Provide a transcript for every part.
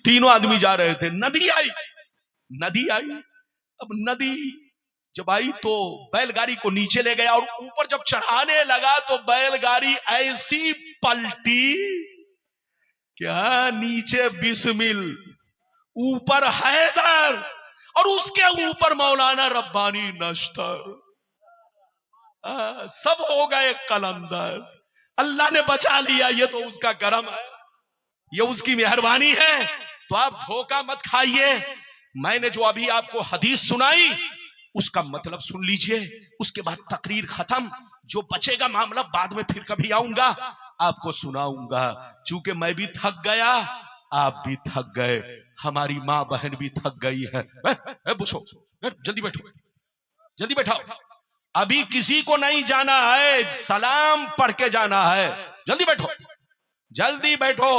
तीनों आदमी जा रहे थे, नदी आई। नदी आई, अब नदी जब आई तो बैलगाड़ी को नीचे ले गया और ऊपर जब चढ़ाने लगा तो बैलगाड़ी ऐसी पलटी, क्या नीचे बिस्मिल, ऊपर हैदर और उसके ऊपर मौलाना रब्बानी नश्तर, सब हो गए कलंदर। अल्लाह ने बचा लिया, ये तो उसका करम है, ये उसकी मेहरबानी है। तो आप धोखा मत खाइए। मैंने जो अभी आपको हदीस सुनाई उसका मतलब सुन लीजिए, उसके बाद तकरीर खत्म। जो बचेगा मामला बाद में फिर कभी आऊंगा, आपको सुनाऊंगा। चूंकि मैं भी थक गया, आप भी थक गए, हमारी माँ बहन भी थक गई है। बुशो, जल्दी बैठो, जल्दी बैठो। अभी किसी को नहीं जाना है, सलाम पढ़ के जाना है। जल्दी बैठो, जल्दी बैठो।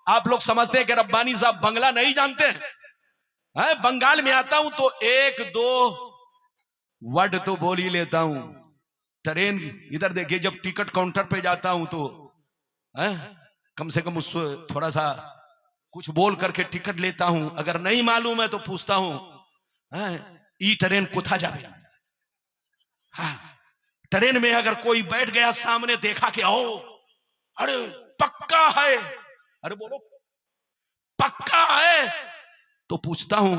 आप लोग समझते हैं कि रब्बानी साहब बंगला नहीं जानते हैं? बंगाल में आता हूं तो एक दो वर्ड तो बोल ही लेता हूं। ट्रेन इधर देखिए, जब टिकट काउंटर पे जाता हूं तो कम से कम उससे थोड़ा सा कुछ बोल करके टिकट लेता हूं। अगर नहीं मालूम है तो पूछता हूं, ई ट्रेन कुथा जावे। ट्रेन में अगर कोई बैठ गया सामने, देखा कि ओ अरे पक्का है, अरे बोलो पक्का है, तो पूछता हूं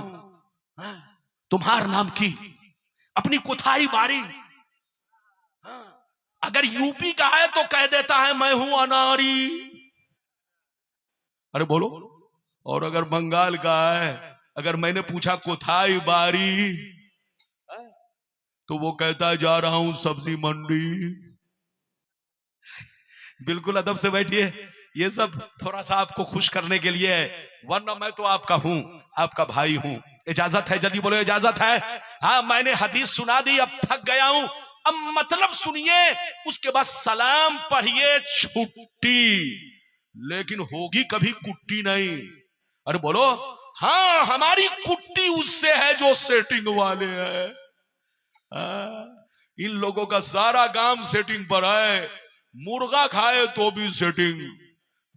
तुम्हार नाम की, अपनी कुथाई बारी। अगर यूपी का है तो कह देता है मैं हूं अनारी, अरे बोलो। और अगर बंगाल का है, अगर मैंने पूछा कुथाई बारी, तो वो कहता है जा रहा हूं सब्जी मंडी। बिल्कुल अदब से बैठिए, ये सब थोड़ा सा आपको खुश करने के लिए है, वरना मैं तो आपका हूं, आपका भाई हूं। इजाजत है? जल्दी बोलो, इजाजत है? हाँ, मैंने हदीस सुना दी, अब थक गया हूं। अब मतलब सुनिए, उसके बाद सलाम पढ़िए, छुट्टी। लेकिन होगी कभी कुट्टी नहीं। अरे बोलो, हाँ हमारी कुट्टी उससे है जो सेटिंग वाले हैं। इन लोगों का सारा काम सेटिंग पर है। मुर्गा खाए तो भी सेटिंग,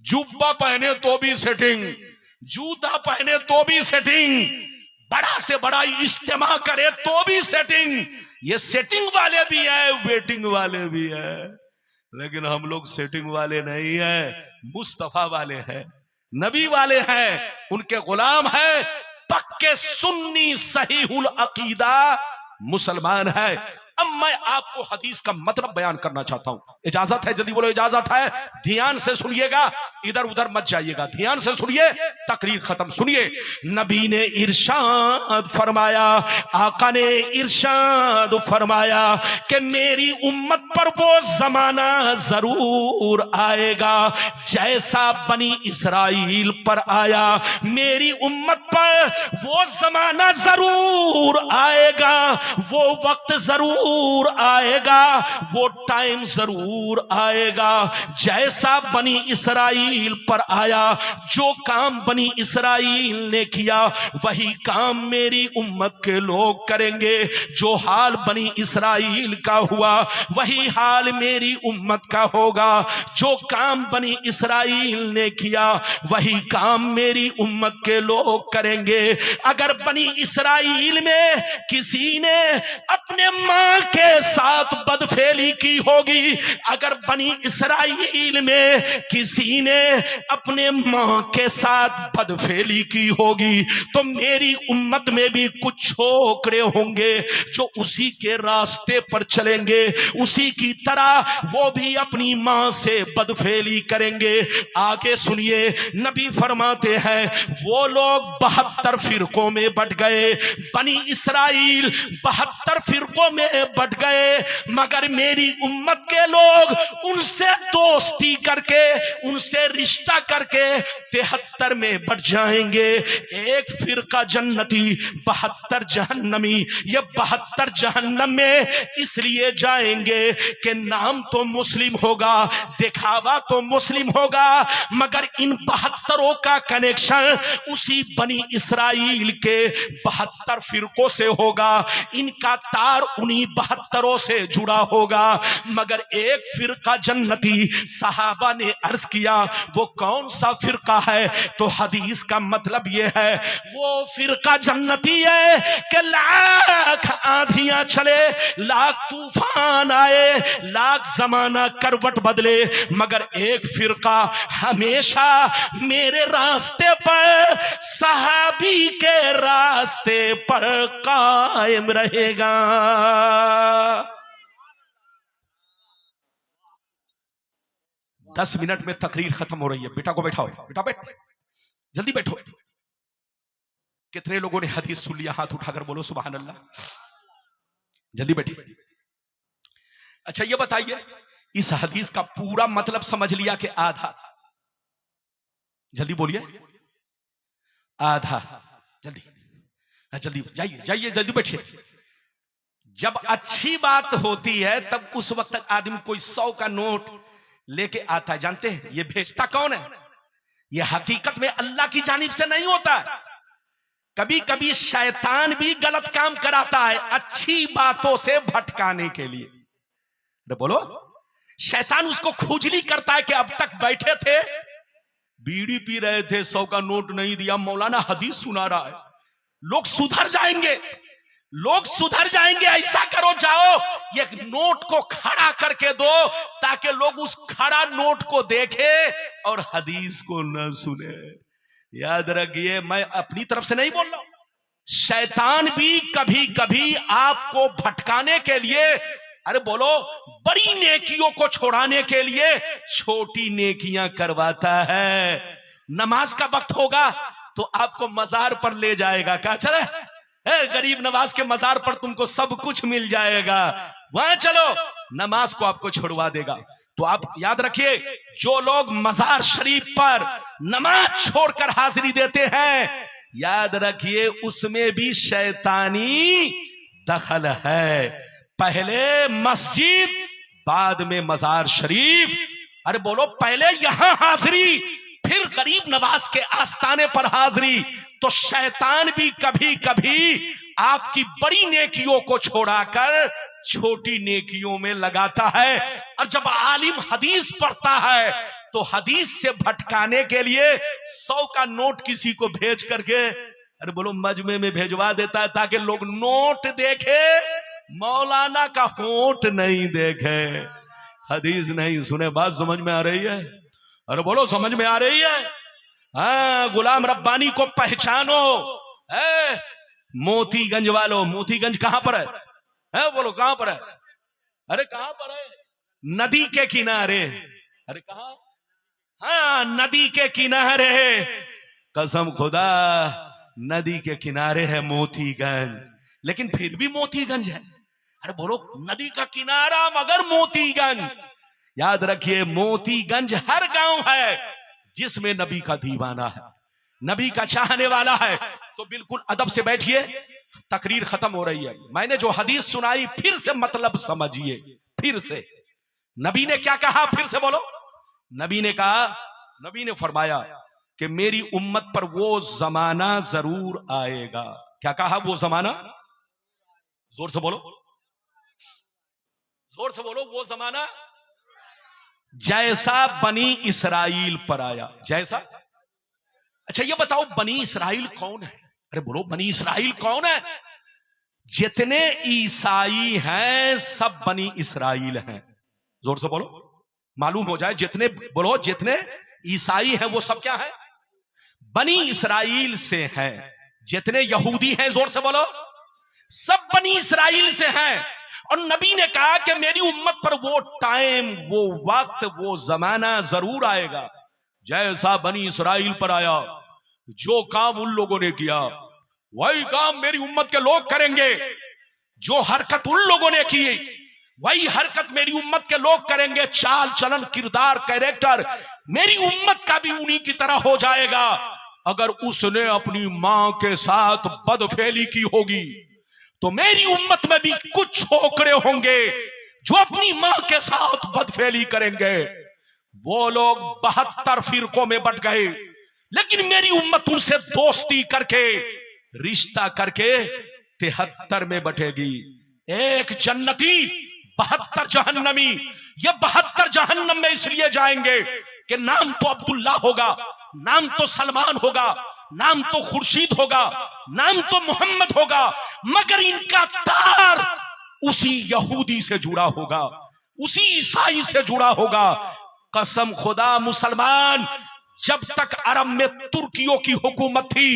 जुब्बा पहने तो भी सेटिंग, जूता पहने तो भी सेटिंग, बड़ा से बड़ा इज्तिमा करे तो भी सेटिंग। ये सेटिंग वाले भी है, वेटिंग वाले भी है। लेकिन हम लोग सेटिंग वाले नहीं है, मुस्तफा वाले हैं, नबी वाले हैं, उनके गुलाम है, पक्के सुन्नी सहीहुल अकीदा मुसलमान है। अब मैं आपको हदीस का मतलब बयान करना चाहता हूं। इजाजत है? जल्दी बोलो, इजाजत है? ध्यान से सुनिएगा, इधर उधर मत जाइएगा, ध्यान से सुनिए, तकरीर खत्म। सुनिए, नबी ने इरशाद फरमाया, आका ने इरशाद फरमाया कि मेरी उम्मत पर वो जमाना जरूर आएगा जैसा बनी इसराइल पर आया। मेरी उम्मत पर वो जमाना जरूर आएगा, वो वक्त जरूर आएगा, वो टाइम जरूर आएगा जैसा बनी इसराइल पर आया। जो काम बनी इसराइल ने किया वही काम मेरी उम्मत के लोग करेंगे। जो हाल बनी इसराइल का हुआ वही हाल मेरी उम्मत का होगा। जो काम बनी इसराइल ने किया वही काम मेरी उम्मत के लोग करेंगे। अगर बनी इसराइल में किसी ने अपने मां के साथ बदफेली की होगी, अगर बनी इसराइल में किसी ने अपने मां के साथ बदफेली की होगी, तो मेरी उम्मत में भी कुछ छोकरे होंगे जो उसी के रास्ते पर चलेंगे, उसी की तरह वो भी अपनी मां से बदफेली करेंगे। आगे सुनिए, नबी फरमाते हैं वो लोग 72 फिरकों में बट गए, बनी इसराइल 72 फिरकों में बट गए, मगर मेरी उम्मत के लोग उनसे दोस्ती करके, उनसे रिश्ता करके 73 में बट जाएंगे। एक फिरका जन्नती, 72 जहन्नमी। ये 72 जहन्नम में इसलिए जाएंगे कि नाम तो मुस्लिम होगा, दिखावा तो मुस्लिम होगा, मगर इन 72 का कनेक्शन उसी बनी इसराइल के 72 फिरकों से होगा। इनका तार उन्हीं 72 से जुड़ा होगा, मगर एक फिरका जन्नती। सहाबा ने अर्ज किया वो कौन सा फिरका है? तो हदीस का मतलब यह है वो फिरका जन्नती है कि लाख आंधियां चले, लाख तूफान आए, लाख जमाना करवट बदले, मगर एक फिरका हमेशा मेरे रास्ते पर, सहाबी के रास्ते पर कायम रहेगा। 10 मिनट में तकरीर खत्म हो रही है। बेटा को बैठाओ, बेटा बैठ, जल्दी बैठो। कितने लोगों ने हदीस सुन लिया? हाथ उठाकर बोलो सुभान अल्लाह। जल्दी बैठिए। अच्छा ये बताइए, इस हदीस का पूरा मतलब समझ लिया कि आधा? जल्दी बोलिए, आधा। जल्दी जल्दी जाइए जाइए, जल्दी बैठिए। जब अच्छी बात होती है तब उस वक्त आदमी कोई 100 का नोट लेके आता है। जानते हैं ये भेजता कौन है? ये हकीकत में अल्लाह की जानिब से नहीं होता। कभी कभी शैतान भी गलत काम कराता है अच्छी बातों से भटकाने के लिए। बोलो, शैतान उसको खुजली करता है कि अब तक बैठे थे, बीड़ी पी रहे थे, 100 का नोट नहीं दिया, मौलाना हदीस सुना रहा है, लोग सुधर जाएंगे, लोग सुधर जाएंगे, ऐसा करो जाओ ये नोट को खड़ा करके दो ताकि लोग उस खड़ा नोट को देखे और हदीस को न सुने। याद रखिए, मैं अपनी तरफ से नहीं बोल रहा हूं, शैतान भी कभी कभी आपको भटकाने के लिए, अरे बोलो, बड़ी नेकियों को छोड़ाने के लिए छोटी नेकियां करवाता है। नमाज का वक्त होगा तो आपको मजार पर ले जाएगा, क्या चले गरीब नवाज के मजार पर तुमको सब कुछ मिल जाएगा, वहां चलो, नमाज को आपको छुड़वा देगा। तो आप याद रखिए, जो लोग मजार शरीफ पर नमाज छोड़कर हाजिरी देते हैं, याद रखिए उसमें भी शैतानी दखल है। पहले मस्जिद, बाद में मजार शरीफ। अरे बोलो, पहले यहां हाजिरी, फिर गरीब नवाज के आस्ताने पर हाजिरी। तो शैतान भी कभी कभी आपकी बड़ी नेकियों को छोड़ाकर छोटी नेकियों में लगाता है। और जब आलिम हदीस पढ़ता है तो हदीस से भटकाने के लिए 100 का नोट किसी को भेज करके, अरे बोलो, मजमे में भेजवा देता है ताकि लोग नोट देखे, मौलाना का होंठ नहीं देखे, हदीस नहीं सुने। बात समझ में आ रही है? अरे बोलो, समझ में आ रही है? हाँ, गुलाम रब्बानी को पहचानो। मोतीगंज वालों, मोतीगंज कहां पर है? बोलो कहां पर है? अरे कहां पर है? नदी के किनारे। अरे कहां? हाँ, नदी के किनारे, कसम खुदा, नदी के किनारे है मोतीगंज, लेकिन फिर भी मोतीगंज है। अरे बोलो, नदी का किनारा मगर मोतीगंज। याद रखिए, मोतीगंज हर गांव है जिसमें नबी का दीवाना है, नबी का चाहने वाला है। तो बिल्कुल अदब से बैठिए, तकरीर खत्म हो रही है। मैंने जो हदीस सुनाई फिर से मतलब समझिए, फिर से। नबी ने क्या कहा? फिर से बोलो। नबी ने कहा, नबी ने फरमाया कि मेरी उम्मत पर वो जमाना जरूर आएगा। क्या कहा? वो जमाना, जोर से बोलो, जोर से बोलो। वो जमाना जैसा बनी इसराइल पर आया। जैसा? अच्छा ये बताओ, बनी इसराइल कौन है? अरे बोलो, बनी इसराइल कौन है? जितने ईसाई हैं सब बनी इसराइल हैं। जोर से बोलो, मालूम हो जाए। जितने, बोलो, जितने ईसाई हैं वो सब क्या है? बनी इसराइल से हैं। जितने यहूदी हैं, जोर से बोलो, सब बनी इसराइल से हैं। और नबी ने कहा कि मेरी उम्मत पर वो टाइम, वो वक्त, वो जमाना जरूर आएगा जैसा बनी इसराइल पर आया। जो काम उन लोगों ने किया वही काम मेरी उम्मत के लोग करेंगे, जो हरकत उन लोगों ने की वही हरकत मेरी उम्मत के लोग करेंगे। चाल चलन, किरदार, कैरेक्टर मेरी उम्मत का भी उन्हीं की तरह हो जाएगा। अगर उसने अपनी मां के साथ बदफेली की होगी तो मेरी उम्मत में भी कुछ छोकरे होंगे जो अपनी मां के साथ बदफेली करेंगे। वो लोग 72 फिरकों में बट गए, लेकिन मेरी उम्मत उनसे दोस्ती करके, रिश्ता करके 73 में बटेगी। एक जन्नती 72 जहन्नमी। ये 72 जहन्नम में इसलिए जाएंगे कि नाम तो अब्दुल्ला होगा, नाम तो सलमान होगा, नाम तो खुर्शीद होगा, नाम तो मोहम्मद होगा, मगर इनका तार उसी यहूदी से जुड़ा होगा, उसी ईसाई से जुड़ा होगा। कसम खुदा मुसलमान, जब तक अरब में तुर्कियों की हुकूमत थी,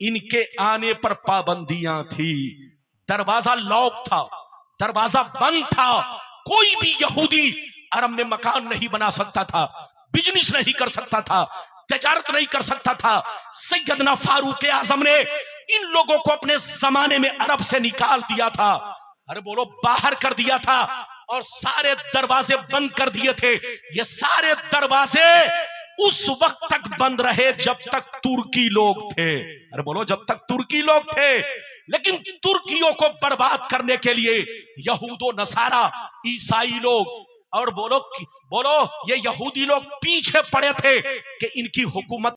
इनके आने पर पाबंदियां थी। दरवाजा लॉक था, दरवाजा बंद था। कोई भी यहूदी अरब में मकान नहीं बना सकता था, बिजनेस नहीं कर सकता था, तजारत नहीं कर सकता था। सैयदना फारूक आजम ने इन लोगों को अपने जमाने में अरब से निकाल दिया था। अरे बोलो, बाहर कर दिया था और सारे दरवाजे बंद कर दिए थे। ये सारे दरवाजे उस वक्त तक बंद रहे जब तक तुर्की लोग थे। अरे बोलो, जब तक तुर्की लोग थे। लेकिन तुर्कियों को बर्बाद करने के लिए यहूदो नसारा, ईसाई लोग और बोलो ये यहूदी लोग पीछे पड़े थे कि इनकी हुकूमत